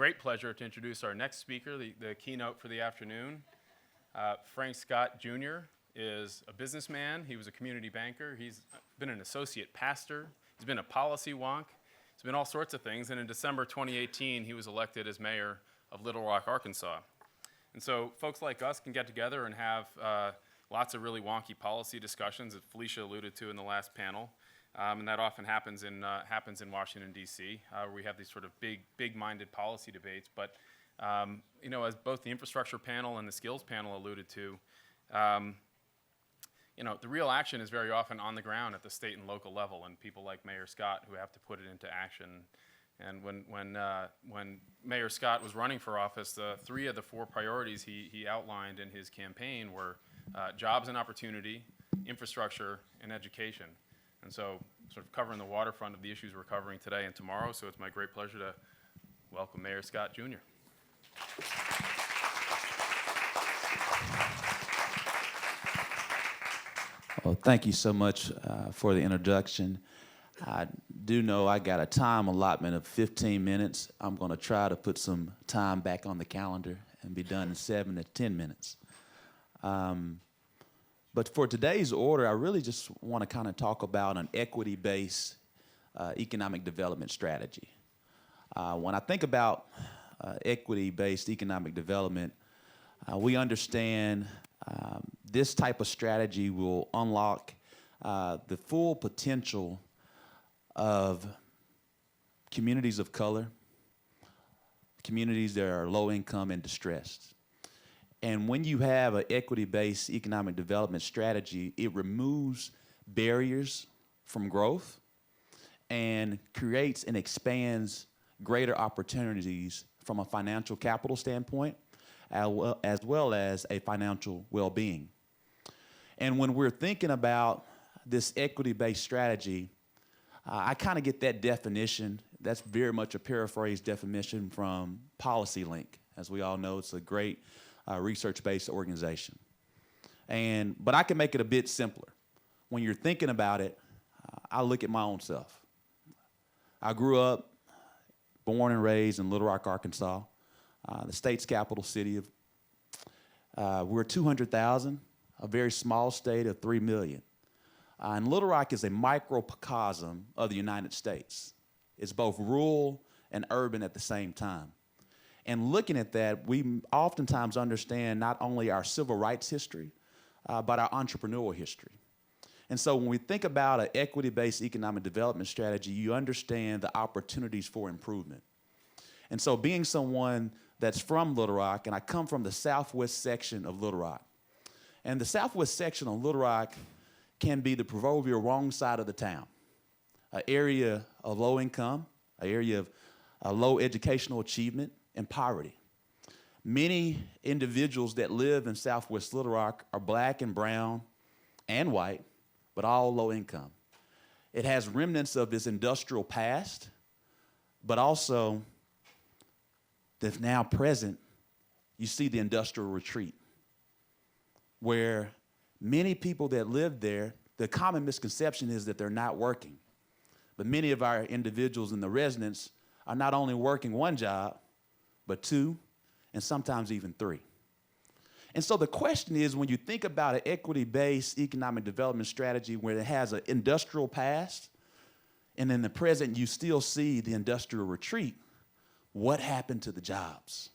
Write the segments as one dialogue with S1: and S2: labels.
S1: great pleasure to introduce our next speaker, the keynote for the afternoon. Frank Scott Jr. is a businessman. He was a community banker. He's been an associate pastor. He's been a policy wonk. He's been all sorts of things. And in December 2018, he was elected as mayor of Little Rock, Arkansas. And so folks like us can get together and have lots of really wonky policy discussions that Felicia alluded to in the last panel. And that often happens in Washington, D.C., where we have these sort of big-minded policy debates. But you know, as both the infrastructure panel and the skills panel alluded to, you know, the real action is very often on the ground at the state and local level, and people like Mayor Scott who have to put it into action. And when Mayor Scott was running for office, 3 of the 4 priorities he outlined in his campaign were jobs and opportunity, infrastructure, and education. And so sort of covering the waterfront of the issues we're covering today and tomorrow, so it's my great pleasure to welcome Mayor Scott Jr.
S2: Well, thank you so much for the introduction. I do know I got a time allotment of 15 minutes. I'm going to try to put some time back on the calendar and be done in 7 to 10 minutes. But for today's order, I really just want to kind of talk about an equity-based economic development strategy. When I think about equity-based economic development, we understand this type of strategy will unlock the full potential of communities of color, communities that are low income and distressed. And when you have an equity-based economic development strategy, it removes barriers from growth and creates and expands greater opportunities from a financial capital standpoint, as well as a financial well-being. And when we're thinking about this equity-based strategy, I kind of get that definition. That's very much a paraphrased definition from PolicyLink. As we all know, it's a great research-based organization. But I can make it a bit simpler. When you're thinking about it, I look at my own self. I grew up, born and raised in Little Rock, Arkansas, the state's capital city of, we're 200,000, a very small state of 3 million. And Little Rock is a microcosm of the United States. It's both rural and urban at the same time. And looking at that, we oftentimes understand not only our civil rights history, but our entrepreneurial history. And so when we think about an equity-based economic development strategy, you understand the opportunities for improvement. And so being someone that's from Little Rock, and I come from the southwest section of Little Rock, and the southwest section of Little Rock can be the proverbial wrong side of the town, an area of low income, an area of low educational achievement, and poverty. Many individuals that live in Southwest Little Rock are black and brown and white, but all low income. It has remnants of this industrial past, but also that's now present. You see the industrial retreat, where many people that live there, the common misconception is that they're not working. But many of our individuals and the residents are not only working one job, but 2, and sometimes even 3. And so the question is, when you think about an equity-based economic development strategy where it has an industrial past, and in the present you still see the industrial retreat, what happened to the jobs?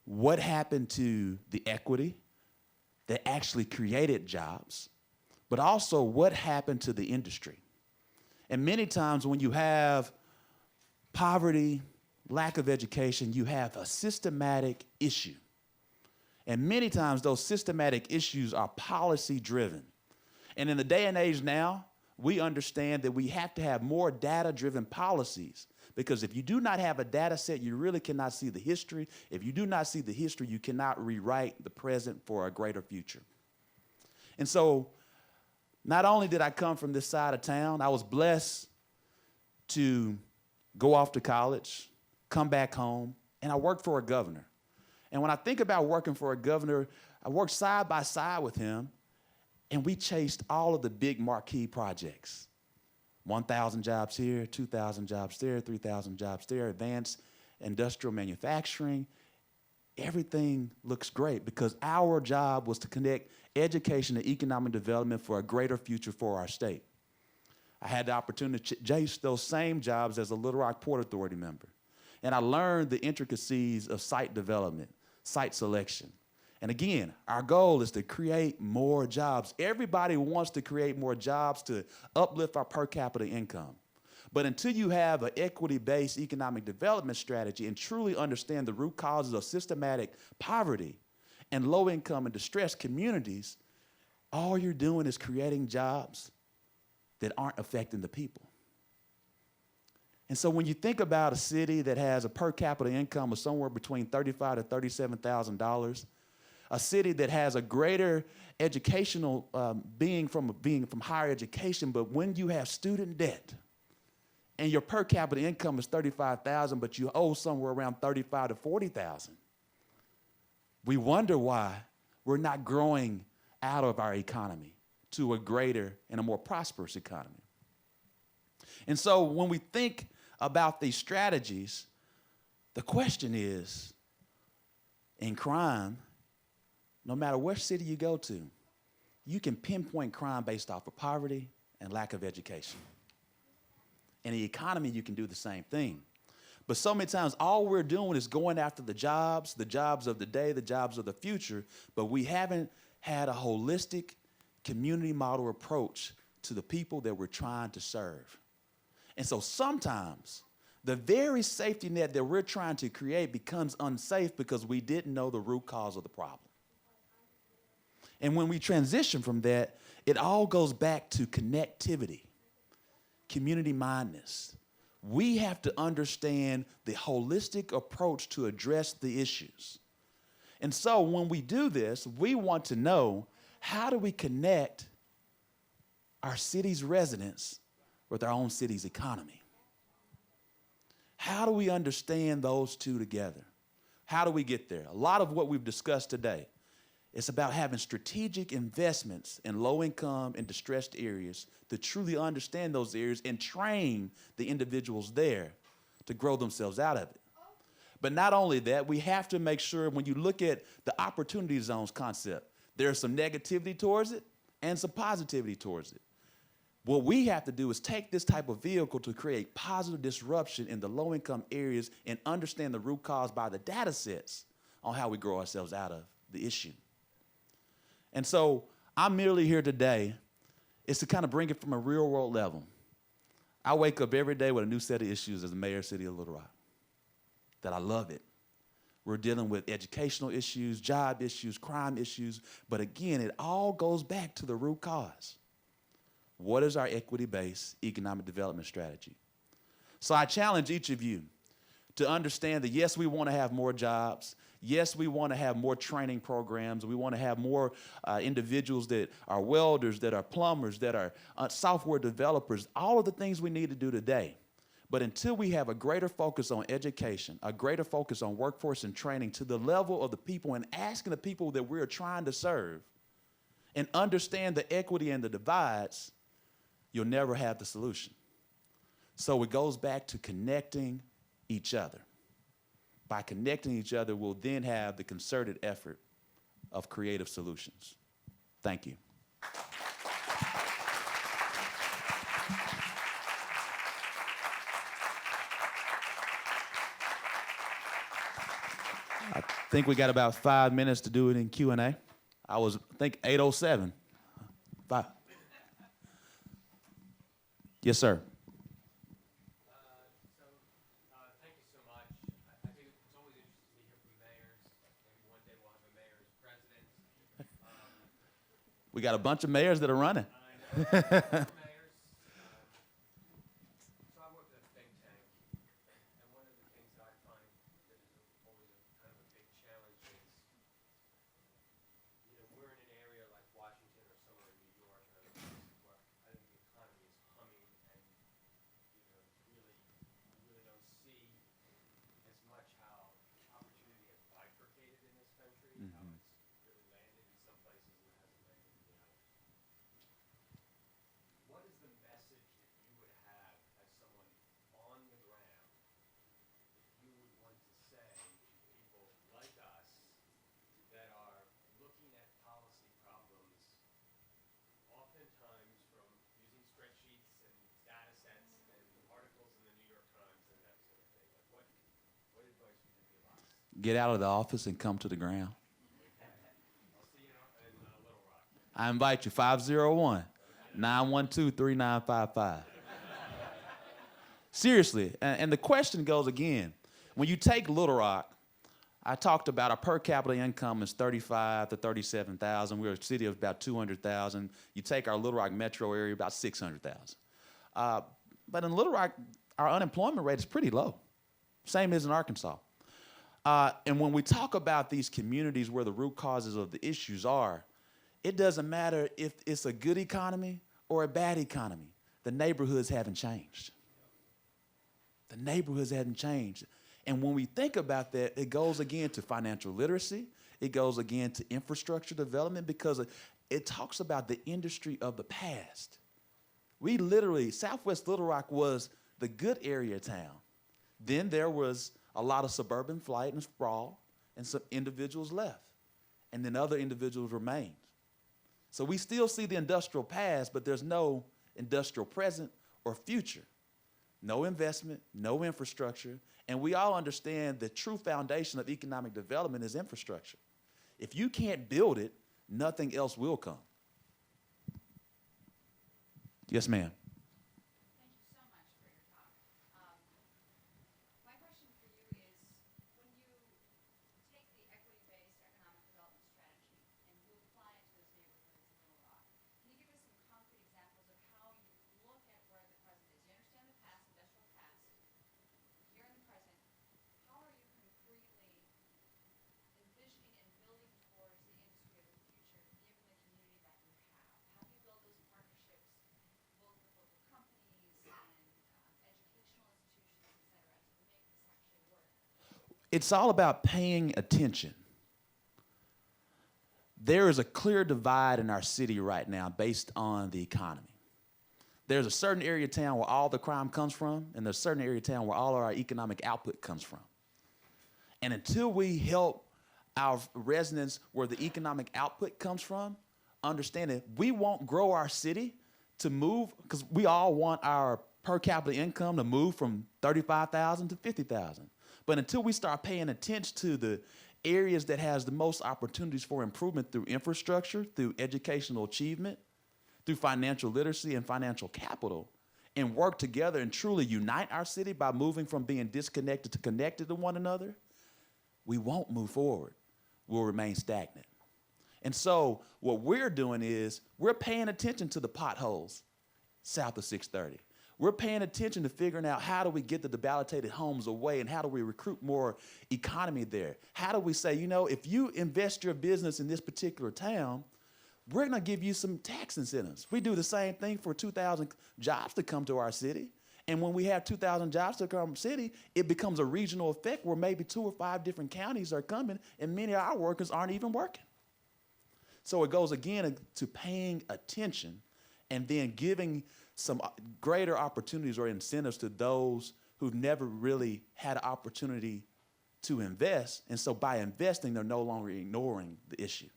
S2: What happened to the equity that actually created jobs? But also, what happened to the industry? And many times when you have poverty, lack of education, you have a systematic issue. And many times those systematic issues are policy driven. And in the day and age now, we understand that we have to have more data-driven policies, because if you do not have a data set, you really cannot see the history. If you do not see the history, you cannot rewrite the present for a greater future. And so not only did I come from this side of town, I was blessed to go off to college, come back home, and I worked for a governor. And when I think about working for a governor, I worked side by side with him, and we chased all of the big marquee projects. 1,000 jobs here, 2,000 jobs there, 3,000 jobs there, advanced industrial manufacturing, everything looks great because our job was to connect education and economic development for a greater future for our state. I had the opportunity to chase those same jobs as a Little Rock Port Authority member. And I learned the intricacies of site development, site selection. And again, our goal is to create more jobs. Everybody wants to create more jobs to uplift our per capita income. But until you have an equity-based economic development strategy and truly understand the root causes of systematic poverty and low-income and distressed communities, all you're doing is creating jobs that aren't affecting the people. And so when you think about a city that has a per capita income of somewhere between $35,000 to $37,000, a city that has a greater educational being from higher education, but when you have student debt and your per capita income is $35,000, but you owe somewhere around $35,000 to $40,000, we wonder why we're not growing out of our economy to a greater and a more prosperous economy. And so when we think about these strategies, the question is, in crime, no matter which city you go to, you can pinpoint crime based off of poverty and lack of education. In the economy, you can do the same thing. But so many times, all we're doing is going after the jobs of the day, the jobs of the future, but we haven't had a holistic community model approach to the people that we're trying to serve. And so sometimes the very safety net that we're trying to create becomes unsafe because we didn't know the root cause of the problem. And when we transition from that, it all goes back to connectivity, community mindedness. We have to understand the holistic approach to address the issues. And so when we do this, we want to know, how do we connect our city's residents with our own city's economy? How do we understand those two together? How do we get there? A lot of what we've discussed today is about having strategic investments in low-income and distressed areas to truly understand those areas and train the individuals there to grow themselves out of it. But not only that, we have to make sure when you look at the opportunity zones concept, there's some negativity towards it and some positivity towards it. What we have to do is take this type of vehicle to create positive disruption in the low-income areas and understand the root cause by the data sets on how we grow ourselves out of the issue. And so I'm merely here today is to kind of bring it from a real world level. I wake up every day with a new set of issues as the mayor of the city of Little Rock, that I love it. We're dealing with educational issues, job issues, crime issues, but again, it all goes back to the root cause. What is our equity-based economic development strategy? So I challenge each of you to understand that, yes, we want to have more jobs. Yes, we want to have more training programs. We want to have more individuals that are welders, that are plumbers, that are software developers, all of the things we need to do today. But until we have a greater focus on education, a greater focus on workforce and training to the level of the people and asking the people that we're trying to serve and understand the equity and the divides, you'll never have the solution. So it goes back to connecting each other. By connecting each other, we'll then have the concerted effort of creative solutions. Thank you. I think we got about 5 minutes to do it in Q&A. I think 8:07. 5. Yes, sir.
S3: Thank you so much. I think it's always interesting to hear from mayors. Maybe one day we'll have a mayor as president.
S2: We got a bunch of mayors that are running.
S3: I know. Mayors. So I work at a think tank, and one of the things that I find that is always kind of a big challenge is, we're in an area like Washington or somewhere in New York and other places where I think the economy is humming, and really don't see as much how opportunity has bifurcated in this country, how it's really landed in some places and it hasn't landed in the others. What
S2: get out of the office and come to the ground. I invite you, 501-912-3955. Seriously, and the question goes again. When you take Little Rock, I talked about our per capita income is 35 to 37,000. We're a city of about 200,000. You take our Little Rock metro area, about 600,000. But in Little Rock, our unemployment rate is pretty low, same as in Arkansas. And when we talk about these communities where the root causes of the issues are, it doesn't matter if it's a good economy or a bad economy. The neighborhoods haven't changed. The neighborhoods haven't changed. And when we think about that, it goes again to financial literacy. It goes again to infrastructure development because it talks about the industry of the past. We literally, Southwest Little Rock was the good area town. Then there was a lot of suburban flight and sprawl, and some individuals left. And then other individuals remained. So we still see the industrial past, but there's no industrial present or future. No investment, no infrastructure, and we all understand the true foundation of economic development is infrastructure. If you can't build it, nothing else will come. Yes, ma'am.
S4: Thank you so much for your talk. My question for you is, when you take the equity-based economic development strategy and you apply it to those neighborhoods in Little Rock, can you give us some concrete examples of how you look at where the present is? You understand the past, industrial past. Here in the present, how are you concretely envisioning and building towards the industry of the future, given the community that you have? How do you build those partnerships, both with local companies and educational institutions, et cetera, to make this actually work?
S2: It's all about paying attention. There is a clear divide in our city right now based on the economy. There's a certain area of town where all the crime comes from, and there's a certain area of town where all of our economic output comes from. And until we help our residents where the economic output comes from, understand that we won't grow our city to move, because we all want our per capita income to move from 35,000 to 50,000. But until we start paying attention to the areas that has the most opportunities for improvement through infrastructure, through educational achievement, through financial literacy and financial capital, and work together and truly unite our city by moving from being disconnected to connected to one another, we won't move forward. We'll remain stagnant. And so what we're doing is we're paying attention to the potholes south of 630. We're paying attention to figuring out how do we get the debilitated homes away and how do we recruit more economy there? How do we say, you know, if you invest your business in this particular town, we're going to give you some tax incentives. We do the same thing for 2,000 jobs to come to our city. And when we have 2,000 jobs to come to our city, it becomes a regional effect where maybe 2 or 5 different counties are coming and many of our workers aren't even working. So it goes again to paying attention and then giving some greater opportunities or incentives to those who've never really had an opportunity to invest. And so by investing, they're no longer ignoring the issue.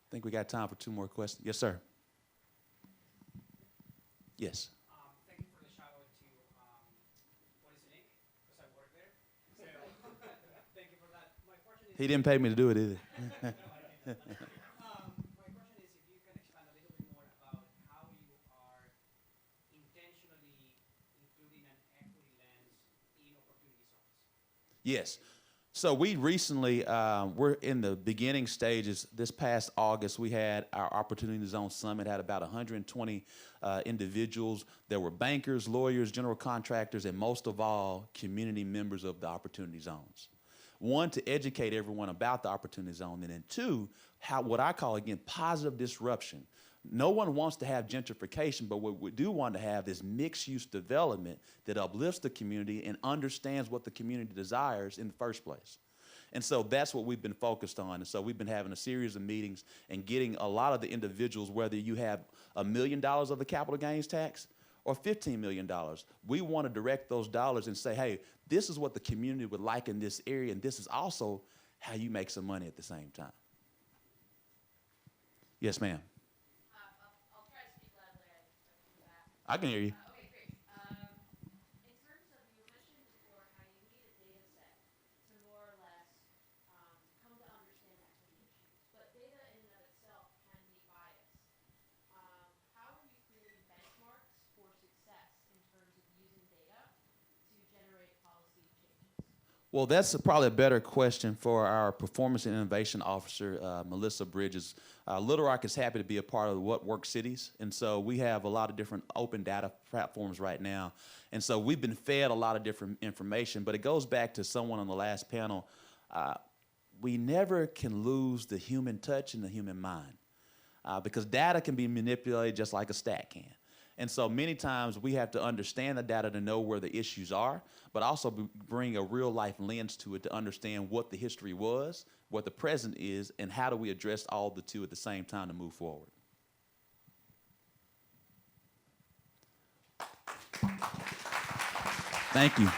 S2: I think we got time for 2 more questions. Yes, sir. Yes.
S3: Thank you for the shout out to, what is the name? Because I work there. So, thank you for that. My question is.
S2: He didn't pay me to do it either.
S3: My question is if you can expand a little bit more about how you are intentionally including an equity lens in opportunity zones.
S2: Yes. So we recently, we're in the beginning stages. This past August, we had our Opportunity Zone Summit, had about 120 individuals. There were bankers, lawyers, general contractors, and most of all, community members of the Opportunity Zones. 1, to educate everyone about the Opportunity Zone, and then 2, how what I call, again, positive disruption. No one wants to have gentrification, but what we do want to have is mixed-use development that uplifts the community and understands what the community desires in the first place. And so that's what we've been focused on. And so we've been having a series of meetings and getting a lot of the individuals, whether you have $1 million of the capital gains tax or $15 million, we want to direct those dollars and say, hey, this is what the community would like in this area, and this is also how you make some money at the same time. Yes, ma'am.
S4: I'll try to speak loudly. I can do that.
S2: I can hear you.
S4: Okay, great. In terms of, you mentioned before
S2: Well, that's probably a better question for our Performance and Innovation Officer, Melissa Bridges. Little Rock is happy to be a part of What Works Cities, and so we have a lot of different open data platforms right now. And so we've been fed a lot of different information, but it goes back to someone on the last panel. We never can lose the human touch and the human mind because data can be manipulated just like a stat can. And so many times we have to understand the data to know where the issues are, but also bring a real life lens to it to understand what the history was, what the present is, and how do we address all the two at the same time to move forward. Thank you.